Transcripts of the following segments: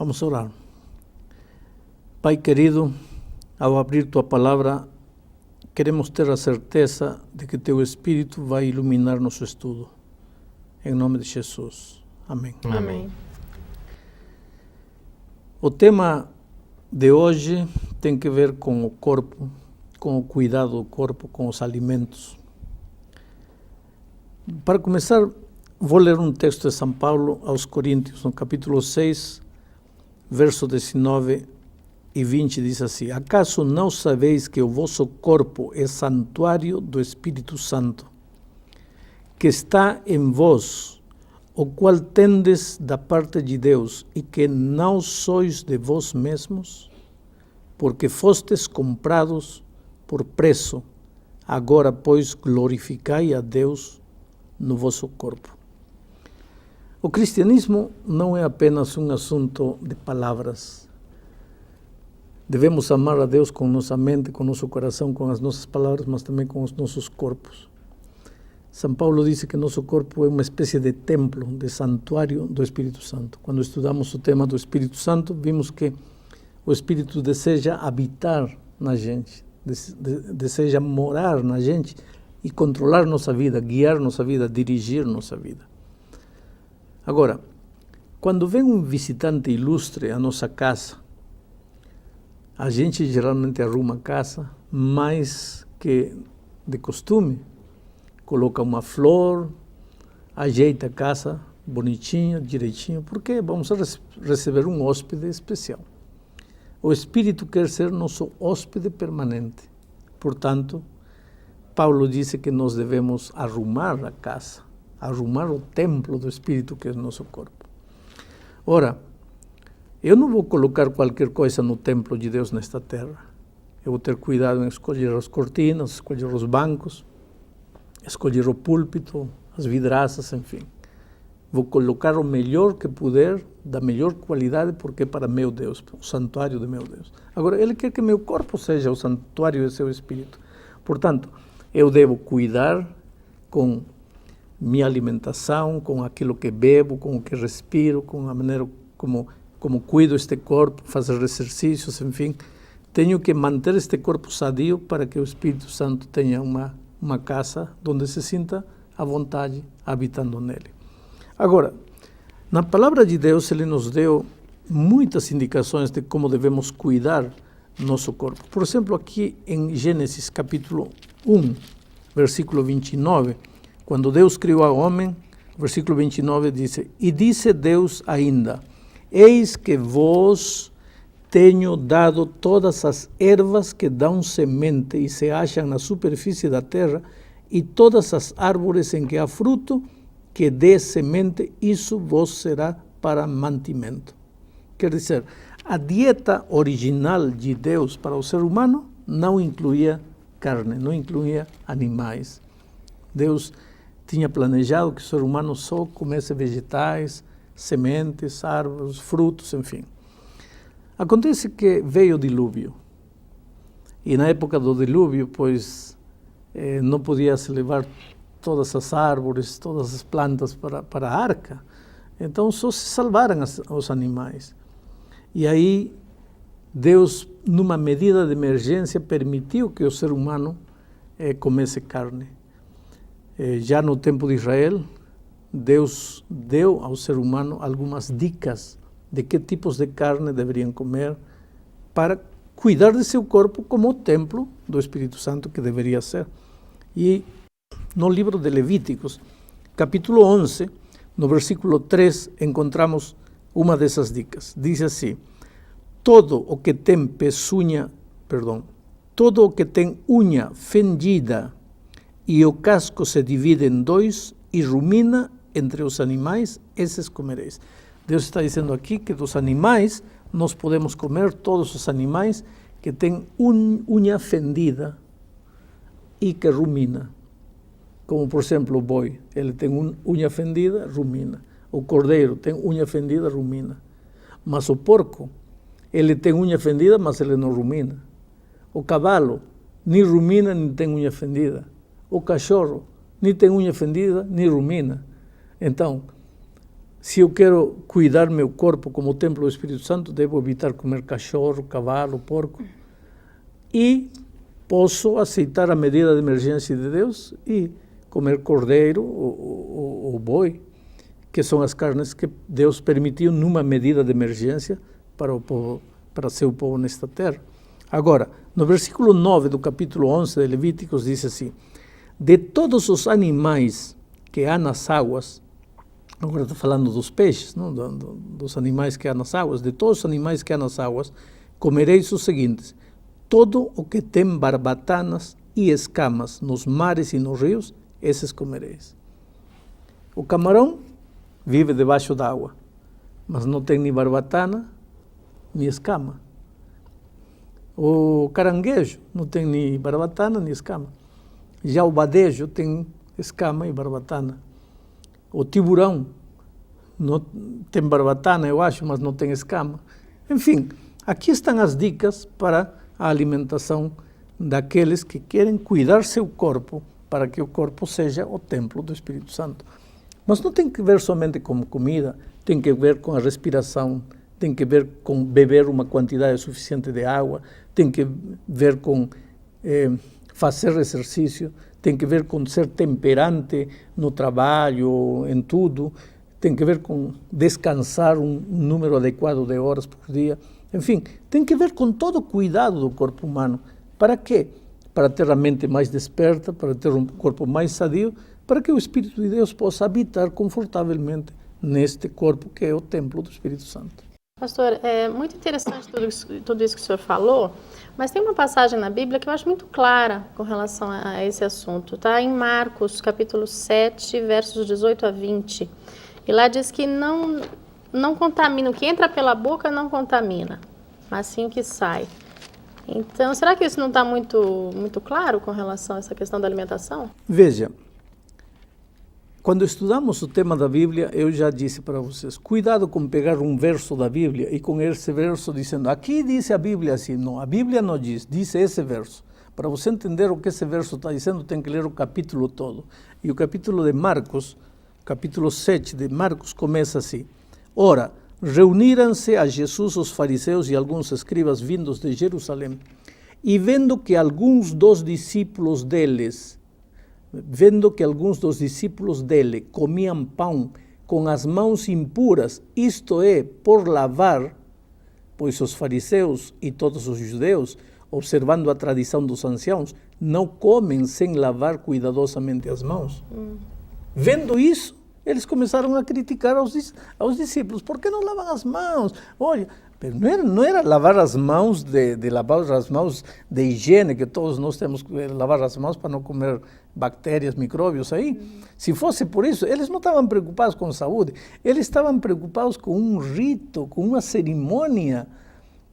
Vamos orar. Pai querido, ao abrir Tua palavra, queremos ter a certeza de que Teu Espírito vai iluminar nosso estudo. Em nome de Jesus. Amém. Amém. O tema de hoje tem que ver com o corpo, com o cuidado do corpo, com os alimentos. Para começar, vou ler um texto de São Paulo aos Coríntios, no capítulo 6, verso 19 e 20, diz assim: Acaso não sabeis que o vosso corpo é santuário do Espírito Santo, que está em vós, o qual tendes da parte de Deus, e que não sois de vós mesmos, porque fostes comprados por preço. Agora, pois, glorificai a Deus no vosso corpo. O cristianismo não é apenas um assunto de palavras. Devemos amar a Deus com nossa mente, com nosso coração, com as nossas palavras, mas também com os nossos corpos. São Paulo diz que nosso corpo é uma espécie de templo, de santuário do Espírito Santo. Quando estudamos o tema do Espírito Santo, vimos que o Espírito deseja habitar na gente, deseja morar na gente e controlar nossa vida, guiar nossa vida, dirigir nossa vida. Agora, quando vem um visitante ilustre à nossa casa, a gente geralmente arruma a casa mais que de costume. Coloca uma flor, ajeita a casa bonitinho, direitinho, porque vamos receber um hóspede especial. O Espírito quer ser nosso hóspede permanente. Portanto, Paulo disse que nós devemos arrumar a casa, arrumar o templo do Espírito, que é o nosso corpo. Ora, eu não vou colocar qualquer coisa no templo de Deus nesta terra. Eu vou ter cuidado em escolher as cortinas, escolher os bancos, escolher o púlpito, as vidraças, enfim. Vou colocar o melhor que puder, da melhor qualidade, porque é para meu Deus, o santuário de meu Deus. Agora, Ele quer que meu corpo seja o santuário de seu Espírito. Portanto, eu devo cuidar com minha alimentação, com aquilo que bebo, com o que respiro, com a maneira como cuido este corpo, fazer exercícios, enfim. Tenho que manter este corpo sadio para que o Espírito Santo tenha uma casa onde se sinta à vontade habitando nele. Agora, na palavra de Deus, Ele nos deu muitas indicações de como devemos cuidar nosso corpo. Por exemplo, aqui em Gênesis capítulo 1, versículo 29, quando Deus criou ao homem, versículo 29 diz: E disse Deus ainda: Eis que vos tenho dado todas as ervas que dão semente e se acham na superfície da terra, e todas as árvores em que há fruto que dê semente, isso vos será para mantimento. Quer dizer, a dieta original de Deus para o ser humano não incluía carne, não incluía animais. Deus tinha planejado que o ser humano só comesse vegetais, sementes, árvores, frutos, enfim. Acontece que veio o dilúvio, e na época do dilúvio, pois, não podia se levar todas as árvores, todas as plantas para a arca, então só se salvaram os animais. E aí, Deus, numa medida de emergência, permitiu que o ser humano comesse carne. Já no tempo de Israel, Deus deu ao ser humano algumas dicas de que tipos de carne deveriam comer para cuidar de seu corpo como o templo do Espírito Santo que deveria ser. E no livro de Levíticos, capítulo 11, no versículo 3, encontramos uma dessas dicas. Diz assim: todo o que tem unha fendida e o casco se divide em dois e rumina entre os animais, esses comereis. Deus está dizendo aqui que dos animais nós podemos comer todos os animais que têm unha fendida e que rumina. Como, por exemplo, o boi, ele tem unha fendida, rumina. O cordeiro tem unha fendida, rumina. Mas o porco, ele tem unha fendida, mas ele não rumina. O cavalo, nem rumina, nem tem unha fendida. O cachorro, nem tem unha fendida, nem rumina. Então, Se eu quero cuidar meu corpo como templo do Espírito Santo, devo evitar comer cachorro, cavalo, porco. E posso aceitar a medida de emergência de Deus e comer cordeiro ou boi, que são as carnes que Deus permitiu numa medida de emergência para o povo, para seu povo nesta terra. Agora, no versículo 9 do capítulo 11 de Levíticos diz assim: de todos os animais que há nas águas, agora estou falando dos peixes, não? Dos animais que há nas águas, de todos os animais que há nas águas, comereis os seguintes: todo o que tem barbatanas e escamas nos mares e nos rios, esses comereis. O camarão vive debaixo d'água, mas não tem nem barbatana, nem escama. O caranguejo não tem nem barbatana, nem escama. Já o badejo tem escama e barbatana. O tiburão não tem barbatana, eu acho, mas não tem escama. Enfim, aqui estão as dicas para a alimentação daqueles que querem cuidar seu corpo, para que o corpo seja o templo do Espírito Santo. Mas não tem que ver somente com comida, tem que ver com a respiração, tem que ver com beber uma quantidade suficiente de água, tem que ver com fazer exercício, tem que ver com ser temperante no trabalho, em tudo, tem que ver com descansar um número adequado de horas por dia. Enfim, tem que ver com todo o cuidado do corpo humano. Para quê? Para ter a mente mais desperta, para ter um corpo mais sadio, para que o Espírito de Deus possa habitar confortavelmente neste corpo que é o templo do Espírito Santo. Pastor, é muito interessante tudo isso que o senhor falou, mas tem uma passagem na Bíblia que eu acho muito clara com relação a esse assunto. Está em Marcos, capítulo 7, versos 18 a 20. E lá diz que não contamina, o que entra pela boca não contamina, mas sim o que sai. Então, será que isso não está muito claro com relação a essa questão da alimentação? Veja, quando estudamos o tema da Bíblia, eu já disse para vocês, cuidado com pegar um verso da Bíblia e com esse verso dizendo, aqui diz a Bíblia assim. Não, a Bíblia não diz esse verso. Para você entender o que esse verso está dizendo, tem que ler o capítulo todo. E o capítulo de Marcos, capítulo 7 de Marcos, começa assim: ora, reuniram-se a Jesus os fariseus e alguns escribas vindos de Jerusalém, e vendo que alguns dos discípulos dele comiam pão com as mãos impuras, isto é, por lavar, pois os fariseus e todos os judeus, observando a tradição dos anciãos, não comem sem lavar cuidadosamente as mãos. Vendo isso, eles começaram a criticar aos discípulos. Por que não lavam as mãos? Olha, não era lavar as mãos de lavar as mãos de higiene, que todos nós temos que lavar as mãos para não comer bactérias, micróbios aí. Se fosse por isso, eles não estavam preocupados com saúde, eles estavam preocupados com um rito, com uma cerimônia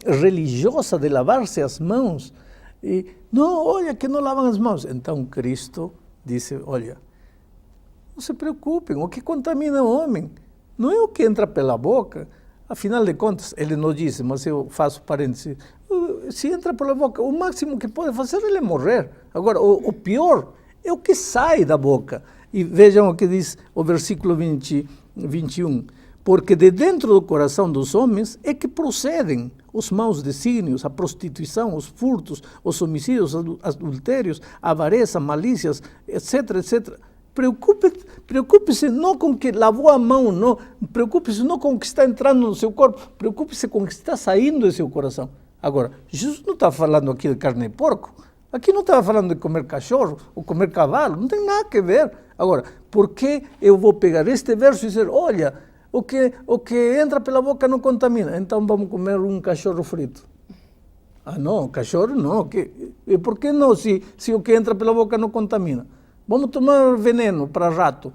religiosa de lavar-se as mãos. E, não, olha, que não lavam as mãos. Então Cristo disse, olha, não se preocupem, o que contamina o homem não é o que entra pela boca. Afinal de contas, ele não disse, mas eu faço parênteses, se entra pela boca, o máximo que pode fazer ele é morrer. Agora, o pior é o que sai da boca. E vejam o que diz o versículo 21. Porque de dentro do coração dos homens é que procedem os maus desígnios, a prostituição, os furtos, os homicídios, os adultérios, a avareza, malícias, etc., etc., Preocupe-se não com o que lavou a mão, não. Preocupe-se não com o que está entrando no seu corpo, preocupe-se com o que está saindo do seu coração. Agora, Jesus não está falando aqui de carne de porco, aqui não estava falando de comer cachorro ou comer cavalo, não tem nada a ver. Agora, por que eu vou pegar este verso e dizer, olha, o que entra pela boca não contamina, então vamos comer um cachorro frito? Ah, não, cachorro não. E por que não, se o que entra pela boca não contamina? Vamos tomar veneno para rato,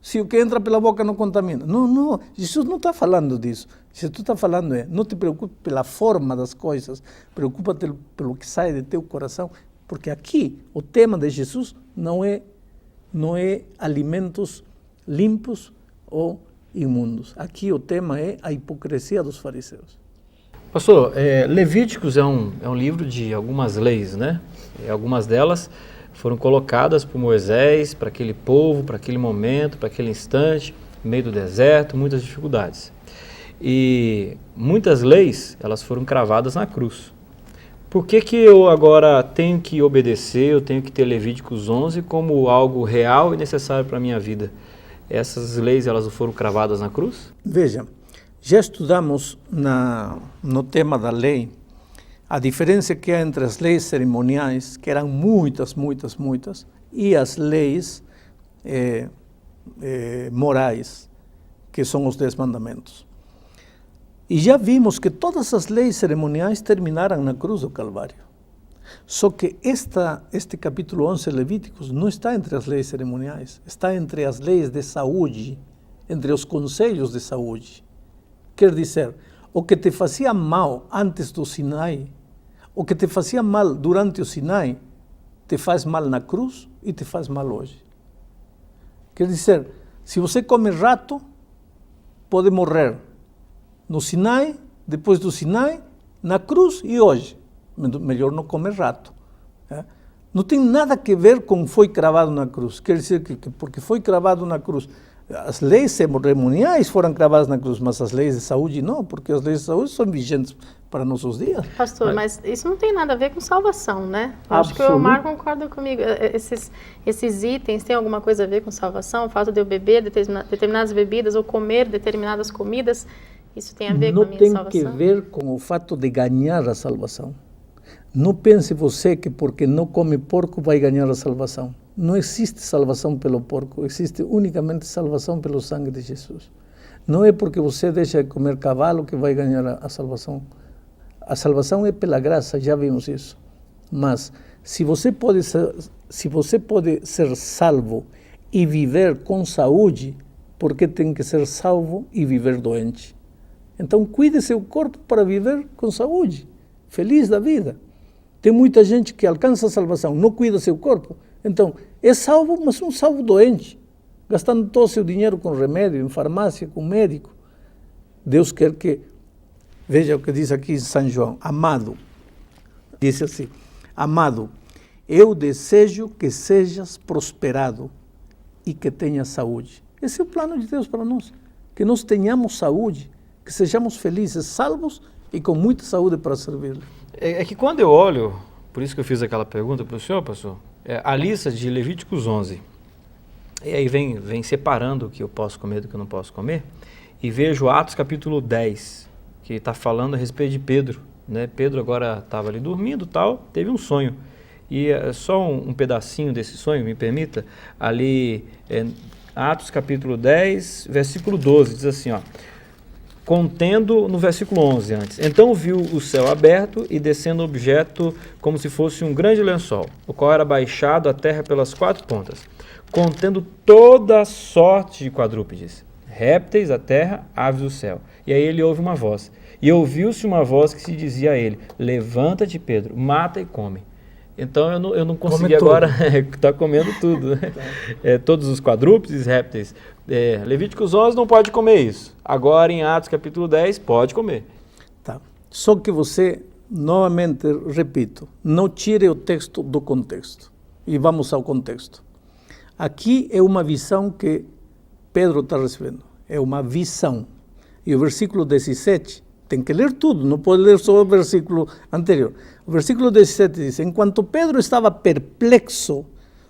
se o que entra pela boca não contamina. Não, Jesus não está falando disso. Jesus está falando não te preocupe pela forma das coisas, preocupa-te pelo que sai de teu coração, porque aqui o tema de Jesus não é alimentos limpos ou imundos. Aqui o tema é a hipocrisia dos fariseus. Pastor, Levíticos é um livro de algumas leis, né? E algumas delas foram colocadas por Moisés, para aquele povo, para aquele momento, para aquele instante. no meio do deserto, muitas dificuldades. E muitas leis, elas foram cravadas na cruz. Por que que eu agora tenho que obedecer, eu tenho que ter Levíticos 11 como algo real e necessário para a minha vida? Essas leis, elas foram cravadas na cruz? Veja, já estudamos no tema da lei a diferença que há entre as leis cerimoniais, que eram muitas, e as leis morais, que são os 10 mandamentos. E já vimos que todas as leis cerimoniais terminaram na cruz do Calvário. Só que este capítulo 11 Levíticos não está entre as leis cerimoniais, está entre as leis de saúde, entre os conselhos de saúde. Quer dizer, o que te fazia mal antes do Sinai, o que te fazia mal durante o Sinai, te faz mal na cruz e te faz mal hoje. Quer dizer, se você come rato, pode morrer no Sinai, depois do Sinai, na cruz e hoje. Melhor não comer rato. Não tem nada a ver com foi cravado na cruz. Quer dizer que porque foi cravado na cruz, as leis cerimoniais foram cravadas na cruz, mas as leis de saúde não, porque as leis de saúde são vigentes para nossos dias. Pastor, mas isso não tem nada a ver com salvação, né? Acho que o Marco concorda comigo. Esses itens têm alguma coisa a ver com salvação? O fato de eu beber determinadas bebidas ou comer determinadas comidas, isso tem a ver com a minha salvação? Não tem que ver com o fato de ganhar a salvação. Não pense você que porque não come porco vai ganhar a salvação. Não existe salvação pelo porco, existe unicamente salvação pelo sangue de Jesus. Não é porque você deixa de comer cavalo que vai ganhar a salvação. A salvação é pela graça, já vimos isso. Mas se você pode ser salvo e viver com saúde, por que tem que ser salvo e viver doente? Então cuide seu corpo para viver com saúde, feliz da vida. Tem muita gente que alcança a salvação, não cuida seu corpo. Então, é salvo, mas um salvo doente, gastando todo o seu dinheiro com remédio, em farmácia, com médico. Deus quer que, veja o que diz aqui em São João, amado, diz assim, amado, eu desejo que sejas prosperado e que tenhas saúde. Esse é o plano de Deus para nós, que nós tenhamos saúde, que sejamos felizes, salvos e com muita saúde para servir-lhe. É que quando eu olho, por isso que eu fiz aquela pergunta para o senhor, pastor, a lista de Levíticos 11, e aí vem separando o que eu posso comer do que eu não posso comer, e vejo Atos capítulo 10, que está falando a respeito de Pedro, né? Pedro agora estava ali dormindo tal, teve um sonho, e só um pedacinho desse sonho, me permita, ali Atos capítulo 10, versículo 12, diz assim, ó, contendo no versículo 11 antes. Então viu o céu aberto e descendo objeto como se fosse um grande lençol, o qual era baixado à terra pelas 4 pontas, contendo toda sorte de quadrúpedes, répteis da terra, aves do céu. E aí ele ouve uma voz. E ouviu-se uma voz que se dizia a ele, levanta-te, Pedro, mata e come. Então eu não consegui agora, está comendo tudo, né? Todos os quadrúpedes, répteis. Levíticos 11 não pode comer isso. Agora em Atos capítulo 10 pode comer. Tá. Só que você, novamente repito, não tire o texto do contexto. E vamos ao contexto. Aqui é uma visão que Pedro está recebendo. É uma visão. E o versículo 17, tem que ler tudo, não pode ler só o versículo anterior. O versículo 17 diz, enquanto Pedro estava perplexo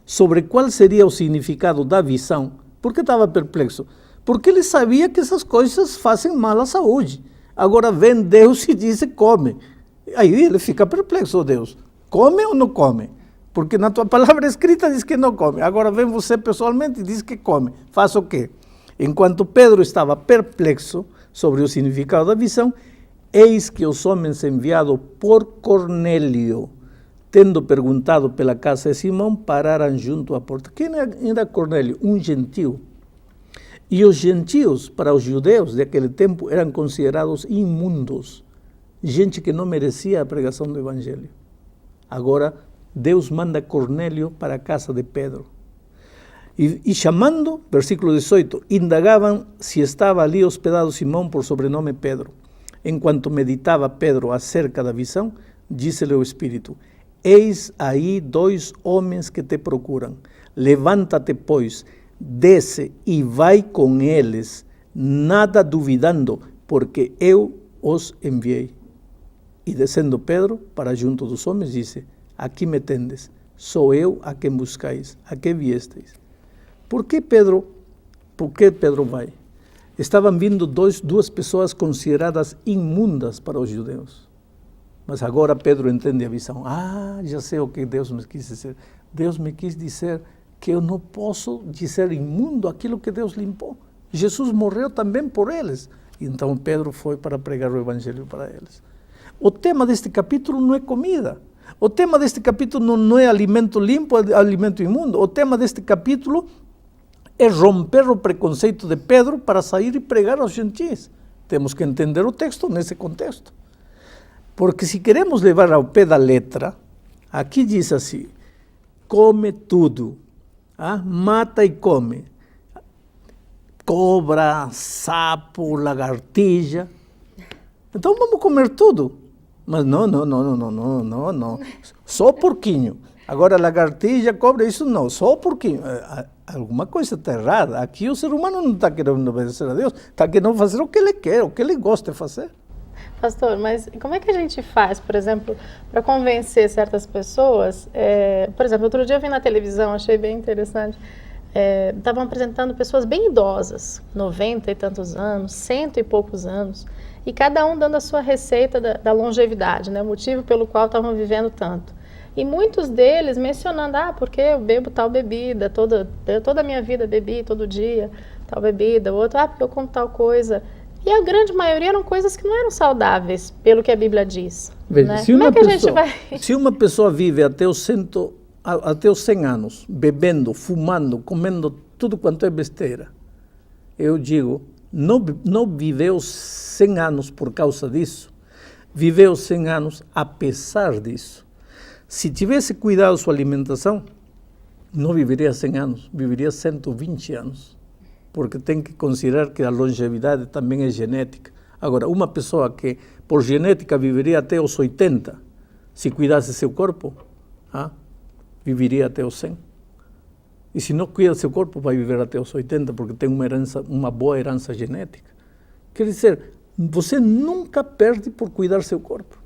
sobre qual seria o significado da visão, por que estava perplexo? Porque ele sabia que essas coisas fazem mal à saúde. Agora vem Deus e diz, come. Aí ele fica perplexo, Deus, come ou não come? Porque na tua palavra escrita diz que não come. Agora vem você pessoalmente e diz que come. Faça o quê? Enquanto Pedro estava perplexo sobre o significado da visão, eis que os homens enviados por Cornélio, tendo perguntado pela casa de Simão, pararam junto à porta. Quem era Cornélio? Um gentio. E os gentios, para os judeus daquele tempo, eram considerados imundos. Gente que não merecia a pregação do evangelho. Agora, Deus manda Cornélio para a casa de Pedro. E chamando, versículo 18, indagavam se estava ali hospedado Simão por sobrenome Pedro. Enquanto meditava Pedro acerca da visão, disse-lhe o Espírito, eis aí 2 homens que te procuram. Levanta-te, pois, desce e vai com eles, nada duvidando, porque eu os enviei. E descendo Pedro para junto dos homens, disse: aqui me tendes, sou eu a quem buscais, a que viesteis. Por que Pedro vai? Estavam vindo duas pessoas consideradas imundas para os judeus. Mas agora Pedro entende a visão. Já sei o que Deus me quis dizer. Deus me quis dizer que eu não posso dizer imundo aquilo que Deus limpou. Jesus morreu também por eles. Então Pedro foi para pregar o evangelho para eles. O tema deste capítulo não é comida. O tema deste capítulo não é alimento limpo, é alimento imundo. O tema deste capítulo é romper o preconceito de Pedro para sair e pregar aos gentis. Temos que entender o texto nesse contexto. Porque se queremos levar ao pé da letra, aqui diz assim: come tudo, mata e come. Cobra, sapo, lagartixa. Então vamos comer tudo. Mas não. Só porquinho. Agora lagartixa, cobra, isso não, só porquinho. Alguma coisa está errada. Aqui o ser humano não está querendo obedecer a Deus, está querendo fazer o que ele quer, o que ele gosta de fazer. Pastor, mas como é que a gente faz, por exemplo, para convencer certas pessoas? Por exemplo, outro dia eu vi na televisão, achei bem interessante, estavam apresentando pessoas bem idosas, 90 e tantos anos, 100 e poucos anos, e cada um dando a sua receita da longevidade, né, o motivo pelo qual estavam vivendo tanto. E muitos deles mencionando, porque eu bebo tal bebida, toda a minha vida bebi todo dia tal bebida, o outro, porque eu como tal coisa. E a grande maioria eram coisas que não eram saudáveis, pelo que a Bíblia diz. Veja, né? Se uma pessoa vive até os 100 anos, bebendo, fumando, comendo tudo quanto é besteira, eu digo, não viveu 100 anos por causa disso, viveu 100 anos apesar disso. Se tivesse cuidado da sua alimentação, não viveria 100 anos, viveria 120 anos. Porque tem que considerar que a longevidade também é genética. Agora, uma pessoa que por genética viveria até os 80, se cuidasse seu corpo, viveria até os 100. E se não cuida seu corpo, vai viver até os 80, porque tem uma boa herança genética. Quer dizer, você nunca perde por cuidar seu corpo.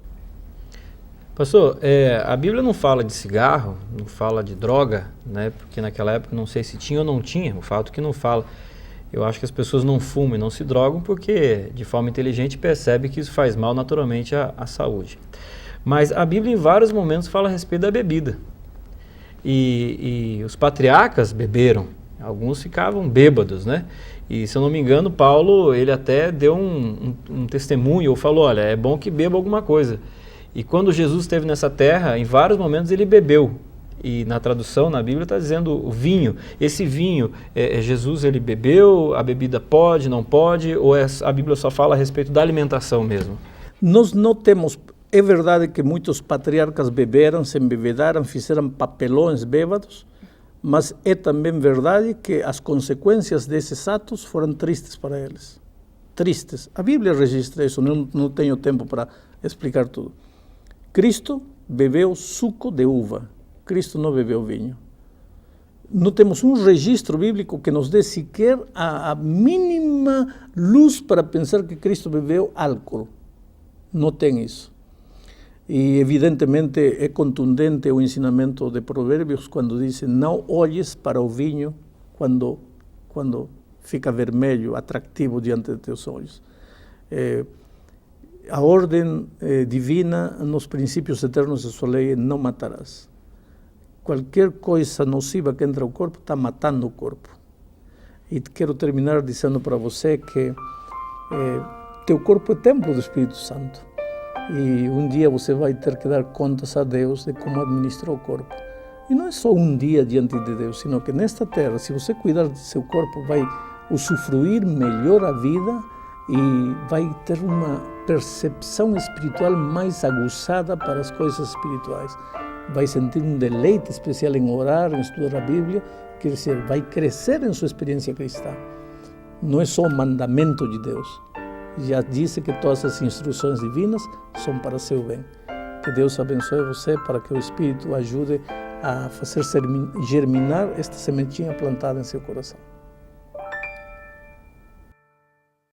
Pastor, a Bíblia não fala de cigarro, não fala de droga, né? Porque naquela época não sei se tinha ou não tinha, o fato que não fala. Eu acho que as pessoas não fumam e não se drogam porque, de forma inteligente, percebe que isso faz mal naturalmente à saúde. Mas a Bíblia, em vários momentos, fala a respeito da bebida. E os patriarcas beberam, alguns ficavam bêbados, né? E, se eu não me engano, Paulo, ele até deu um testemunho, ou falou, olha, é bom que beba alguma coisa. E quando Jesus esteve nessa terra, em vários momentos ele bebeu. E na tradução, na Bíblia, está dizendo o vinho. Esse vinho, Jesus ele bebeu, a bebida pode, não pode, ou a Bíblia só fala a respeito da alimentação mesmo? Nós não temos... É verdade que muitos patriarcas beberam, se embebedaram, fizeram papelões bêbados, mas é também verdade que as consequências desses atos foram tristes para eles. Tristes. A Bíblia registra isso, não tenho tempo para explicar tudo. Cristo bebeu suco de uva. Cristo não bebeu vinho. Não temos um registro bíblico que nos dê sequer a mínima luz para pensar que Cristo bebeu álcool. Não tem isso. E evidentemente é contundente o ensinamento de Provérbios quando diz: não olhes para o vinho quando fica vermelho, atrativo diante de teus olhos. A ordem divina nos princípios eternos de sua lei é: não matarás. Qualquer coisa nociva que entra ao corpo está matando o corpo. E quero terminar dizendo para você que teu corpo é templo do Espírito Santo. E um dia você vai ter que dar contas a Deus de como administrou o corpo. E não é só um dia diante de Deus, sino que nesta terra, se você cuidar de seu corpo, vai usufruir melhor a vida e vai ter uma percepção espiritual mais aguçada para as coisas espirituais. Vai sentir um deleite especial em orar, em estudar a Bíblia, quer dizer, vai crescer em sua experiência cristã. Não é só o mandamento de Deus. Já disse que todas as instruções divinas são para seu bem. Que Deus abençoe você para que o Espírito ajude a fazer germinar esta sementinha plantada em seu coração.